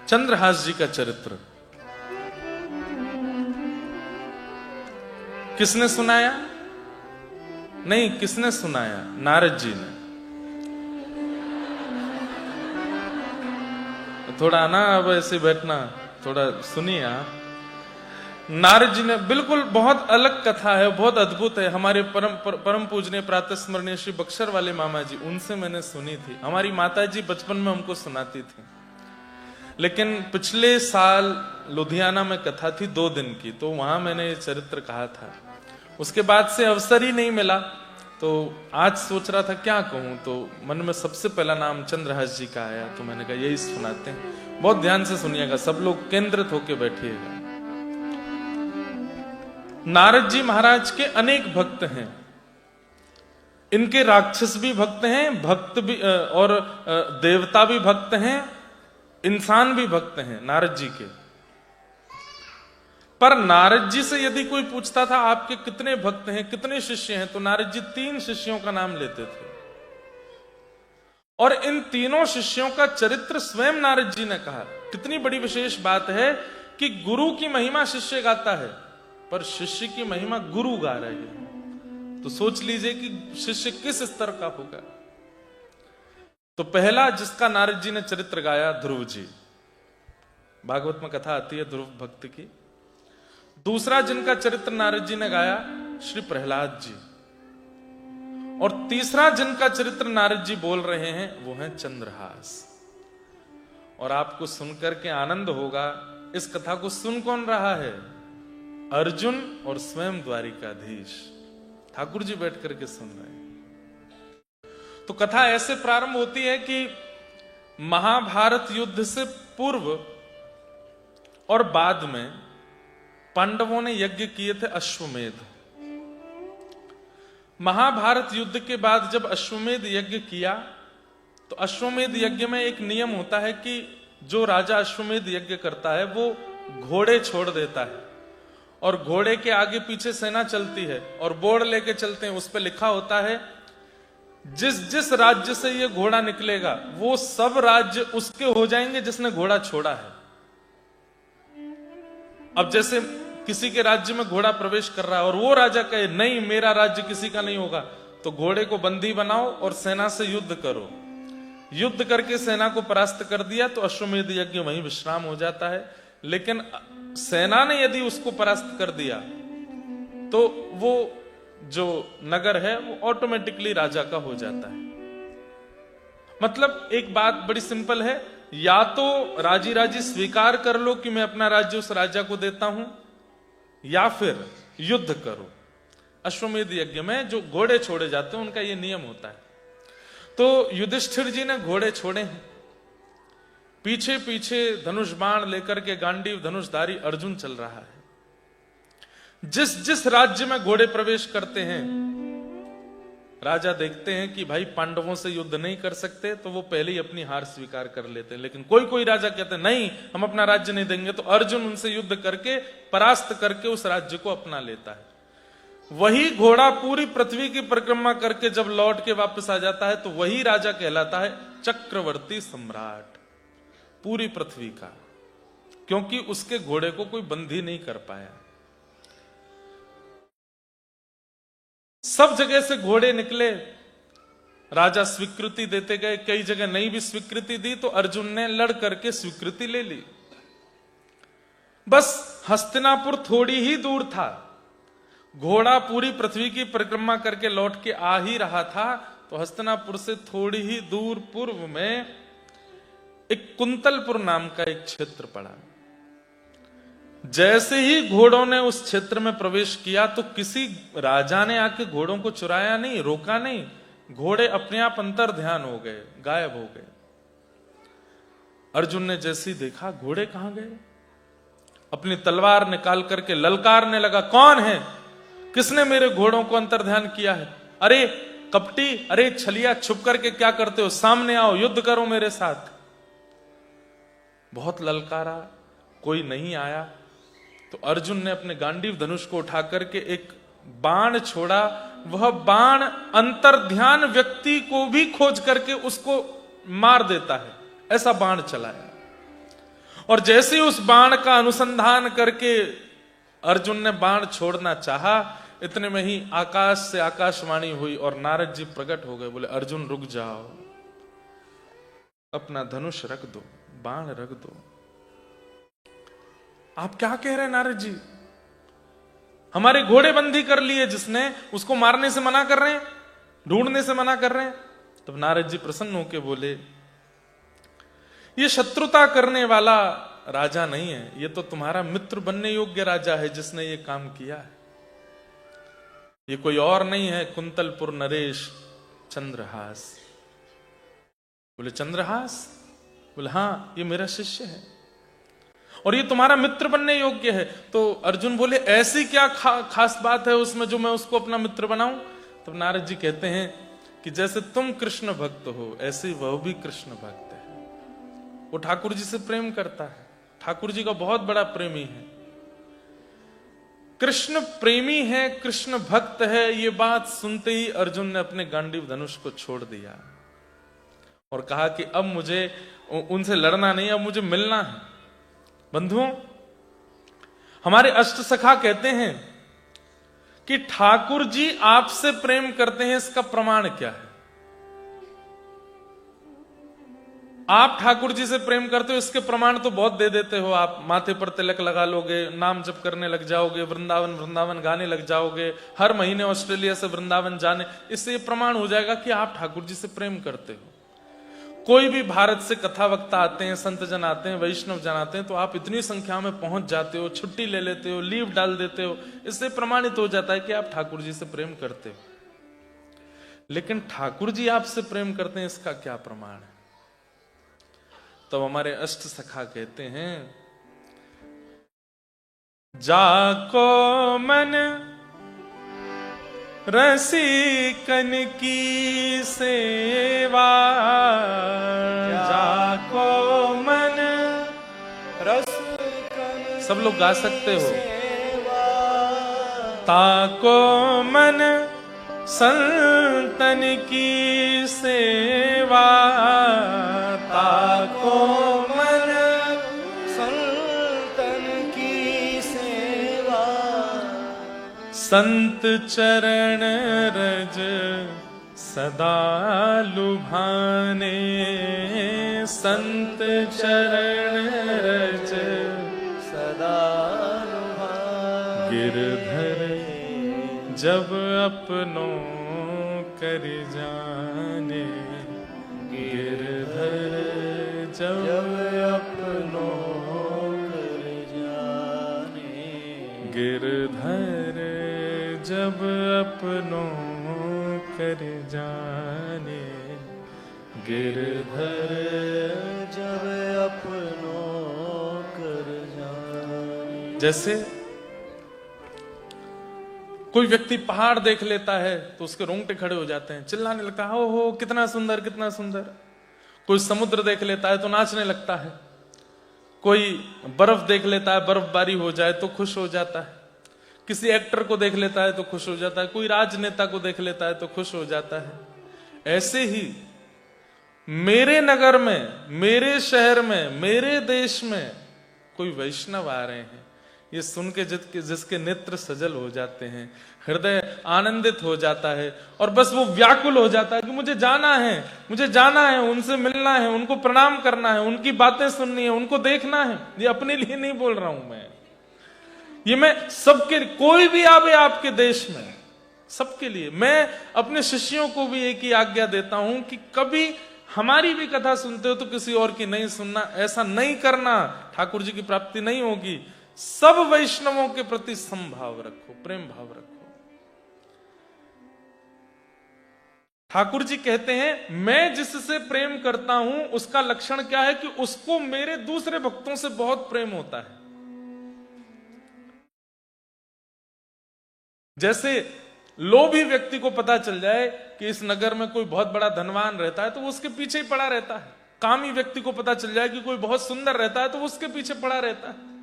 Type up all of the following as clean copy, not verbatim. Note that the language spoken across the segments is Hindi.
चंद्रहास जी का चरित्र किसने सुनाया? नहीं, किसने सुनाया? नारद जी ने। थोड़ा ना अब ऐसे बैठना, थोड़ा सुनिए आप। नारद जी ने, बिल्कुल बहुत अलग कथा है, बहुत अद्भुत है। हमारे परम पूजनीय प्रातः स्मरणीय श्री बक्सर वाले मामा जी, उनसे मैंने सुनी थी। हमारी माता जी बचपन में हमको सुनाती थी, लेकिन पिछले साल लुधियाना में कथा थी 2 दिन की, तो वहां मैंने ये चरित्र कहा था। उसके बाद से अवसर ही नहीं मिला, तो आज सोच रहा था क्या कहूं, तो मन में सबसे पहला नाम चंद्रहास जी का आया, तो मैंने कहा यही सुनाते हैं। बहुत ध्यान से सुनिएगा, सब लोग केंद्रित होकर बैठिएगा। नारद जी महाराज के अनेक भक्त हैं। इनके राक्षस भी भक्त हैं, भक्त भी और देवता भी भक्त हैं, इंसान भी भक्त हैं नारद जी के। पर नारद जी से यदि कोई पूछता था आपके कितने भक्त हैं, कितने शिष्य हैं, तो नारद जी 3 शिष्यों का नाम लेते थे। और इन तीनों शिष्यों का चरित्र स्वयं नारद जी ने कहा। कितनी बड़ी विशेष बात है कि गुरु की महिमा शिष्य गाता है, पर शिष्य की महिमा गुरु गा रहे हैं। तो सोच लीजिए कि शिष्य किस स्तर का होगा। तो पहला जिसका नारद जी ने चरित्र गाया, ध्रुव जी। भागवत में कथा आती है ध्रुव भक्त की। दूसरा जिनका चरित्र नारद जी ने गाया, श्री प्रहलाद जी। और तीसरा जिनका चरित्र नारद जी बोल रहे हैं, वो है चंद्रहास। और आपको सुनकर के आनंद होगा, इस कथा को सुन कौन रहा है? अर्जुन और स्वयं द्वारिकाधीश ठाकुर जी बैठ करके सुन रहे हैं। तो कथा ऐसे प्रारंभ होती है कि महाभारत युद्ध से पूर्व और बाद में पांडवों ने यज्ञ किए थे अश्वमेध। महाभारत युद्ध के बाद जब अश्वमेध यज्ञ किया, तो अश्वमेध यज्ञ में एक नियम होता है कि जो राजा अश्वमेध यज्ञ करता है वो घोड़े छोड़ देता है, और घोड़े के आगे पीछे सेना चलती है, और बोर्ड लेके चलते हैं, उस पर लिखा होता है जिस जिस राज्य से ये घोड़ा निकलेगा वो सब राज्य उसके हो जाएंगे जिसने घोड़ा छोड़ा है। अब जैसे किसी के राज्य में घोड़ा प्रवेश कर रहा है और वो राजा कहे नहीं मेरा राज्य किसी का नहीं होगा, तो घोड़े को बंदी बनाओ और सेना से युद्ध करो। युद्ध करके सेना को परास्त कर दिया तो अश्वमेध यज्ञ वहीं विश्राम हो जाता है। लेकिन सेना ने यदि उसको परास्त कर दिया तो वो जो नगर है वो ऑटोमेटिकली राजा का हो जाता है। मतलब एक बात बड़ी सिंपल है, या तो राजी राजी स्वीकार कर लो कि मैं अपना राज्य उस राजा को देता हूं, या फिर युद्ध करो। अश्वमेध यज्ञ में जो घोड़े छोड़े जाते हैं उनका यह नियम होता है। तो युधिष्ठिर जी ने घोड़े छोड़े हैं, पीछे पीछे धनुष बाण लेकर के गांडीव धनुषधारी अर्जुन चल रहा है। जिस जिस राज्य में घोड़े प्रवेश करते हैं, राजा देखते हैं कि भाई पांडवों से युद्ध नहीं कर सकते, तो वो पहले ही अपनी हार स्वीकार कर लेते हैं। लेकिन कोई कोई राजा कहते हैं नहीं हम अपना राज्य नहीं देंगे, तो अर्जुन उनसे युद्ध करके परास्त करके उस राज्य को अपना लेता है। वही घोड़ा पूरी पृथ्वी की परिक्रमा करके जब लौट के वापस आ जाता है, तो वही राजा कहलाता है चक्रवर्ती सम्राट पूरी पृथ्वी का, क्योंकि उसके घोड़े को कोई बंदी नहीं कर पाया। सब जगह से घोड़े निकले, राजा स्वीकृति देते गए, कई जगह नहीं भी स्वीकृति दी तो अर्जुन ने लड़ करके स्वीकृति ले ली। बस हस्तिनापुर थोड़ी ही दूर था, घोड़ा पूरी पृथ्वी की परिक्रमा करके लौट के आ ही रहा था, तो हस्तिनापुर से थोड़ी ही दूर पूर्व में एक कुंतलपुर नाम का एक क्षेत्र पड़ा। जैसे ही घोड़ों ने उस क्षेत्र में प्रवेश किया तो किसी राजा ने आके घोड़ों को चुराया नहीं, रोका नहीं, घोड़े अपने आप अंतर ध्यान हो गए, गायब हो गए। अर्जुन ने जैसे ही देखा घोड़े कहां गए, अपनी तलवार निकाल करके ललकारने लगा, कौन है, किसने मेरे घोड़ों को अंतर ध्यान किया है? अरे कपटी, अरे छलिया, छुप करके क्या करते हो, सामने आओ, युद्ध करो मेरे साथ। बहुत ललकारा, कोई नहीं आया, तो अर्जुन ने अपने गांडीव धनुष को उठा करके एक बाण छोड़ा। वह बाण अंतर्ध्यान व्यक्ति को भी खोज करके उसको मार देता है, ऐसा बाण चलाया। और जैसे ही उस बाण का अनुसंधान करके अर्जुन ने बाण छोड़ना चाहा, इतने में ही आकाश से आकाशवाणी हुई और नारद जी प्रकट हो गए। बोले अर्जुन रुक जाओ, अपना धनुष रख दो, बाण रख दो। आप क्या कह रहे हैं नारद जी? हमारे घोड़े बंदी कर लिए जिसने, उसको मारने से मना कर रहे हैं, ढूंढने से मना कर रहे हैं। तब नारद जी प्रसन्न होकर बोले, ये शत्रुता करने वाला राजा नहीं है, ये तो तुम्हारा मित्र बनने योग्य राजा है जिसने ये काम किया है। ये कोई और नहीं है, कुंतलपुर नरेश चंद्रहास। बोले चंद्रहास? बोले हाँ, ये मेरा शिष्य है और ये तुम्हारा मित्र बनने योग्य है। तो अर्जुन बोले ऐसी क्या खास बात है उसमें जो मैं उसको अपना मित्र बनाऊं? तब नारद जी कहते हैं कि जैसे तुम कृष्ण भक्त हो, ऐसे वह भी कृष्ण भक्त है। वो ठाकुर जी से प्रेम करता है, ठाकुर जी का बहुत बड़ा प्रेमी है, कृष्ण प्रेमी है, कृष्ण भक्त है। ये बात सुनते ही अर्जुन ने अपने गांडीव धनुष को छोड़ दिया और कहा कि अब मुझे उनसे लड़ना नहीं, अब मुझे मिलना है। बंधुओं, हमारे अष्ट सखा कहते हैं कि ठाकुर जी आपसे प्रेम करते हैं, इसका प्रमाण क्या है? आप ठाकुर जी से प्रेम करते हो, इसके प्रमाण तो बहुत दे देते हो। आप माथे पर तिलक लगा लोगे, नाम जप करने लग जाओगे, वृंदावन वृंदावन गाने लग जाओगे, हर महीने ऑस्ट्रेलिया से वृंदावन जाने, इससे ये प्रमाण हो जाएगा कि आप ठाकुर जी से प्रेम करते हो। कोई भी भारत से कथा वक्ता आते हैं, संत जन आते हैं, वैष्णव जन आते हैं, तो आप इतनी संख्या में पहुंच जाते हो, छुट्टी ले लेते हो, लीव डाल देते हो, इससे प्रमाणित हो जाता है कि आप ठाकुर जी से प्रेम करते हो। लेकिन ठाकुर जी आपसे प्रेम करते हैं, इसका क्या प्रमाण है? तो हमारे अष्ट सखा कहते हैं, जाको मन रसिकन की सेवा, जाको मन रसिकन, सब लोग गा सकते हो, ताको मन संतन की सेवा, ताको मन संतन की सेवा, संत चरण रज सदा लुभाने, संत चरण रज सदा लुभाने, गिरधर जब अपनों कर जाने, गिरधर जब अपनों कर जाने, गिरधर जब अपनों कर जाने, गिरधर जब अपनों कर जाने। जैसे कोई व्यक्ति पहाड़ देख लेता है तो उसके रोंगटे खड़े हो जाते हैं, चिल्लाने लगता है, हो कितना सुंदर कितना सुंदर। कोई समुद्र देख लेता है तो नाचने लगता है, कोई बर्फ देख लेता है, बर्फबारी हो जाए तो खुश हो जाता है, किसी एक्टर को देख लेता है तो खुश हो जाता है, कोई राजनेता को देख लेता है तो खुश हो जाता है। ऐसे ही मेरे नगर में, मेरे शहर में, मेरे देश में कोई वैष्णव आ रहे हैं, ये सुन के जिसके नेत्र सजल हो जाते हैं, हृदय आनंदित हो जाता है और बस वो व्याकुल हो जाता है कि मुझे जाना है, मुझे जाना है, उनसे मिलना है, उनको प्रणाम करना है, उनकी बातें सुननी है, उनको देखना है। ये अपने लिए नहीं बोल रहा हूं मैं, ये मैं सबके, कोई भी आवे आपके देश में, सबके लिए। मैं अपने शिष्यों को भी एक ही आज्ञा देता हूं कि कभी हमारी भी कथा सुनते हो तो किसी और की नहीं सुनना, ऐसा नहीं करना, ठाकुर जी की प्राप्ति नहीं होगी। सब वैष्णवों के प्रति समभाव रखो, प्रेम भाव रखो। ठाकुर जी कहते हैं, मैं जिससे प्रेम करता हूं उसका लक्षण क्या है कि उसको मेरे दूसरे भक्तों से बहुत प्रेम होता है। जैसे लोभी व्यक्ति को पता चल जाए कि इस नगर में कोई बहुत बड़ा धनवान रहता है तो वो उसके पीछे ही पड़ा रहता है। कामी व्यक्ति को पता चल जाए कि कोई बहुत सुंदर रहता है तो वो उसके पीछे पड़ा रहता है।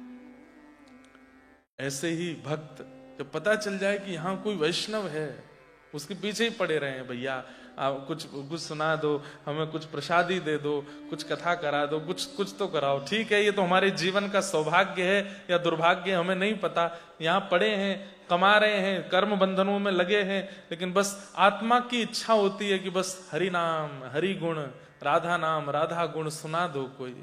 ऐसे ही भक्त जब पता चल जाए कि यहां कोई वैष्णव है, उसके पीछे ही पड़े रहे हैं, भैया आप कुछ कुछ सुना दो, हमें कुछ प्रसादी दे दो, कुछ कथा करा दो, कुछ कुछ तो कराओ। ठीक है, ये तो हमारे जीवन का सौभाग्य है या दुर्भाग्य, हमें नहीं पता। यहाँ पड़े हैं, कमा रहे हैं, कर्म बंधनों में लगे हैं, लेकिन बस आत्मा की इच्छा होती है कि बस हरि नाम, हरि गुण, राधा नाम, राधा गुण सुना दो कोई।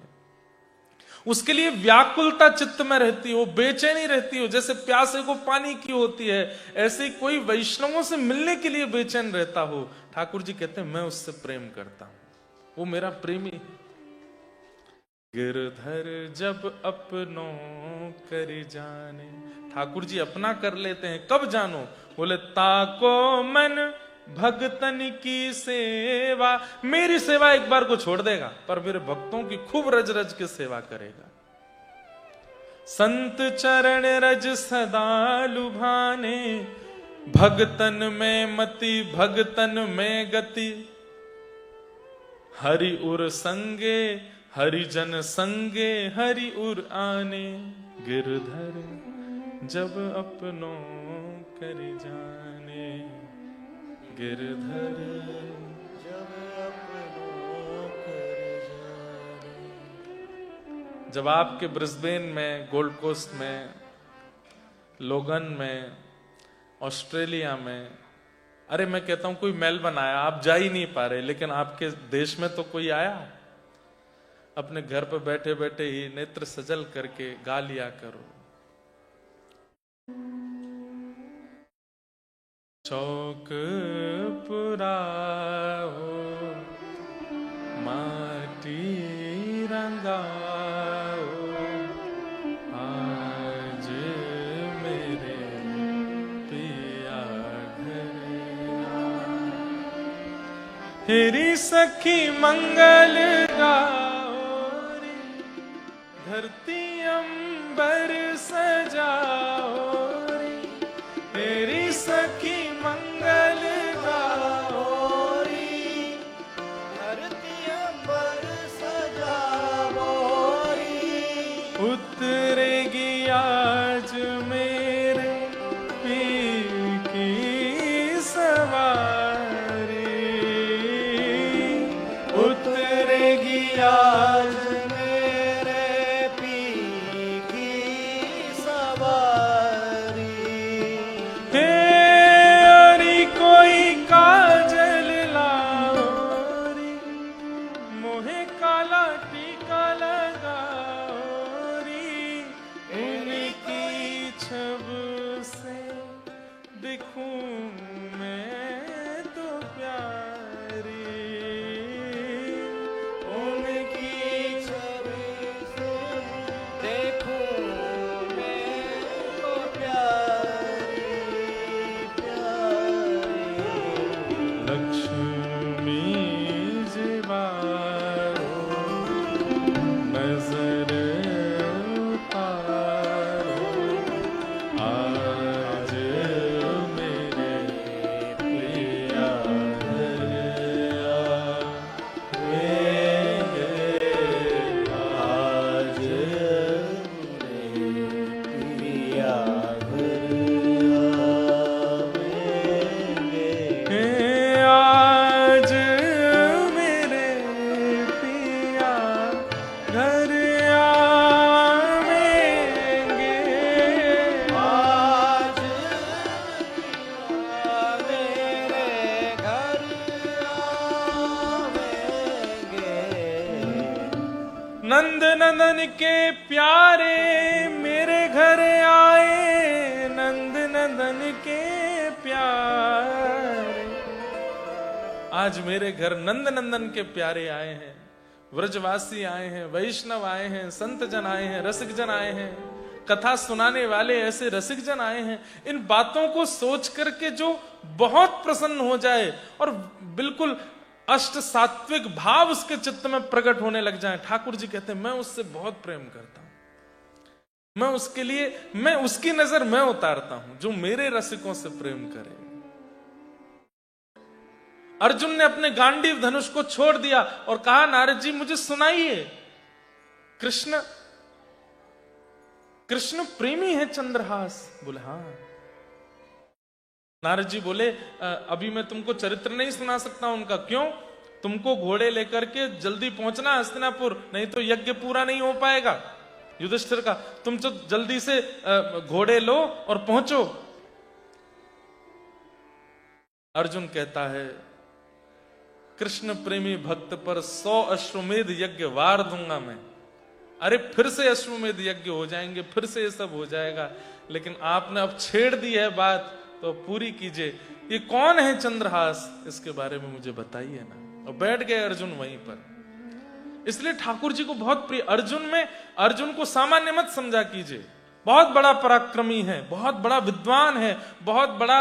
उसके लिए व्याकुलता चित्त में रहती हो, बेचैनी रहती हो, जैसे प्यासे को पानी की होती है, ऐसे ही कोई वैष्णवों से मिलने के लिए बेचैन रहता हो। ठाकुर जी कहते हैं मैं उससे प्रेम करता हूं, वो मेरा प्रेमी। गिरधर जब अपनों कर जाने, ठाकुर जी अपना कर लेते हैं, कब जानो? बोले ताको मन भक्तन की सेवा, मेरी सेवा एक बार को छोड़ देगा पर मेरे भक्तों की खूब रज रज के सेवा करेगा। संत चरण रज सदा लुभाने, भगतन में मति भगतन में गति, हरि उर संगे हरिजन संगे हरि उर आने, गिरधर जब अपनों कर जाने, गिरधर जब अपनों कर जाने। जब आपके ब्रिस्बेन में, गोल्ड कोस्ट में, लोगन में, ऑस्ट्रेलिया में, अरे मैं कहता हूं कोई मेलबर्न आया, आप जा ही नहीं पा रहे, लेकिन आपके देश में तो कोई आया, अपने घर पर बैठे बैठे ही नेत्र सजल करके गा लिया करो। चौक पुराओ माटी रंगाओ, आज मेरे पिया घर तेरी सखी मंगल गाओ रे, धरती अंबर सजाओ रे, तेरी सखी मंगल गाओ रे, धरती अंबर सजाओ रे, उतरेगी आज मेरे पी की सवारी, उतरेगी आज मेरे पी की सवारी। हे अरी कोई काजल लाओ रे, मोहे काला टीका लगाओ रे, उनकी छब से दिखूं मैं तो प्यारी, उनकी छब से देखूं मैं तो प्यारी, प्यारी। लक्ष्मी जीवारो नजर उतारो, आज मेरे पिया घर आवेंगे, आज मेरे पिया घर आवेंगे, आज मेरे पिया घर आवेंगे, आज मेरे घर आवेंगे। नंद नंदन के प्यारे मेरे घर आए, नंद नंदन के प्यारे, आज मेरे घर नंद नंदन के प्यारे आए हैं, व्रजवासी आए हैं, वैष्णव आए हैं, संत जन आए हैं, रसिक जन आए हैं, कथा सुनाने वाले ऐसे रसिक जन आए हैं। इन बातों को सोच करके जो बहुत प्रसन्न हो जाए और बिल्कुल अष्ट सात्विक भाव उसके चित्त में प्रकट होने लग जाए, ठाकुर जी कहते हैं मैं उससे बहुत प्रेम करता हूं, मैं उसके लिए, मैं उसकी नजर मैं उतारता हूं जो मेरे रसिकों से प्रेम करे। अर्जुन ने अपने गांडीव धनुष को छोड़ दिया और कहा नारद जी मुझे सुनाइए, कृष्ण कृष्ण प्रेमी है चंद्रहास। बोले हाँ। नारद जी बोले अभी मैं तुमको चरित्र नहीं सुना सकता उनका। क्यों? तुमको घोड़े लेकर के जल्दी पहुंचना हस्तिनापुर, नहीं तो यज्ञ पूरा नहीं हो पाएगा युधिष्ठिर का। तुम तो जल्दी से घोड़े लो और पहुंचो। अर्जुन कहता है कृष्ण प्रेमी भक्त पर 100 अश्वमेध यज्ञ वार दूंगा मैं। अरे फिर से अश्वमेध यज्ञ हो जाएंगे, फिर से ये सब हो जाएगा, लेकिन आपने अब छेड़ दी है बात तो पूरी कीजिए। ये कौन है चंद्रहास, इसके बारे में मुझे बताइए ना। और बैठ गए अर्जुन वहीं पर। इसलिए ठाकुर जी को बहुत प्रिय। अर्जुन को सामान्य मत समझा कीजिए, बहुत बड़ा पराक्रमी है, बहुत बड़ा विद्वान है, बहुत बड़ा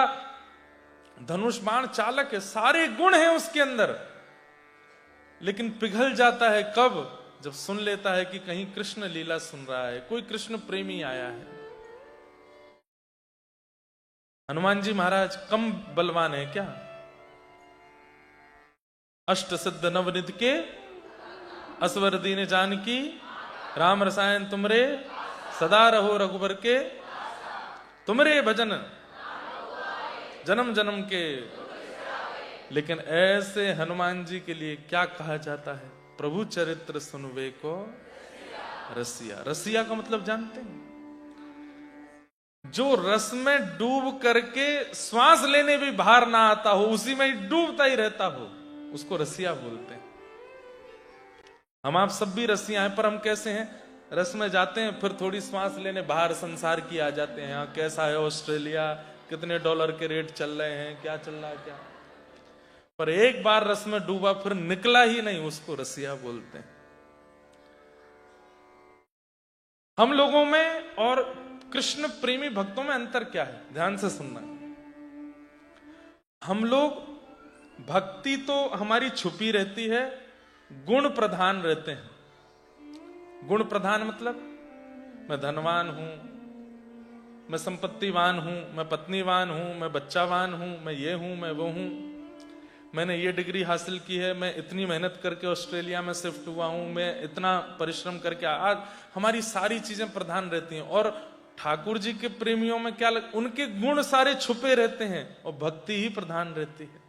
धनुष बाण चालक है, सारे गुण हैं उसके अंदर। लेकिन पिघल जाता है कब? जब सुन लेता है कि कहीं कृष्ण लीला सुन रहा है, कोई कृष्ण प्रेमी आया है। हनुमान जी महाराज कम बलवान है क्या? अष्ट सिद्ध नवनिध के असवर दीन जानकी, राम रसायन तुमरे सदा रहो रघुबर के, तुमरे भजन जन्म जन्म के। लेकिन ऐसे हनुमान जी के लिए क्या कहा जाता है? प्रभु चरित्र सुनवे को रसिया। रसिया का मतलब जानते हैं? जो रस में डूब करके श्वास लेने भी बाहर ना आता हो, उसी में ही डूबता ही रहता हो, उसको रसिया बोलते हैं। हम आप सब भी रसिया हैं, पर हम कैसे हैं? रस में जाते हैं, फिर थोड़ी श्वास लेने बाहर संसार की आ जाते हैं। यहाँ कैसा है ऑस्ट्रेलिया, कितने डॉलर के रेट चल रहे हैं, क्या चल रहा है क्या। पर एक बार रस में डूबा फिर निकला ही नहीं, उसको रसिया बोलते हैं। हम लोगों में और कृष्ण प्रेमी भक्तों में अंतर क्या है? ध्यान से सुनना। हम लोग भक्ति तो हमारी छुपी रहती है, गुण प्रधान रहते हैं। गुण प्रधान मतलब मैं धनवान हूं, मैं संपत्तिवान हूं, मैं पत्नीवान हूं, मैं बच्चावान हूं, मैं ये हूं, मैं वो हूं, मैंने ये डिग्री हासिल की है, मैं इतनी मेहनत करके ऑस्ट्रेलिया में शिफ्ट हुआ हूं, मैं इतना परिश्रम करके। आज हमारी सारी चीजें प्रधान रहती हैं। और ठाकुर जी के प्रेमियों में क्या उनके गुण सारे छुपे रहते हैं और भक्ति ही प्रधान रहती है।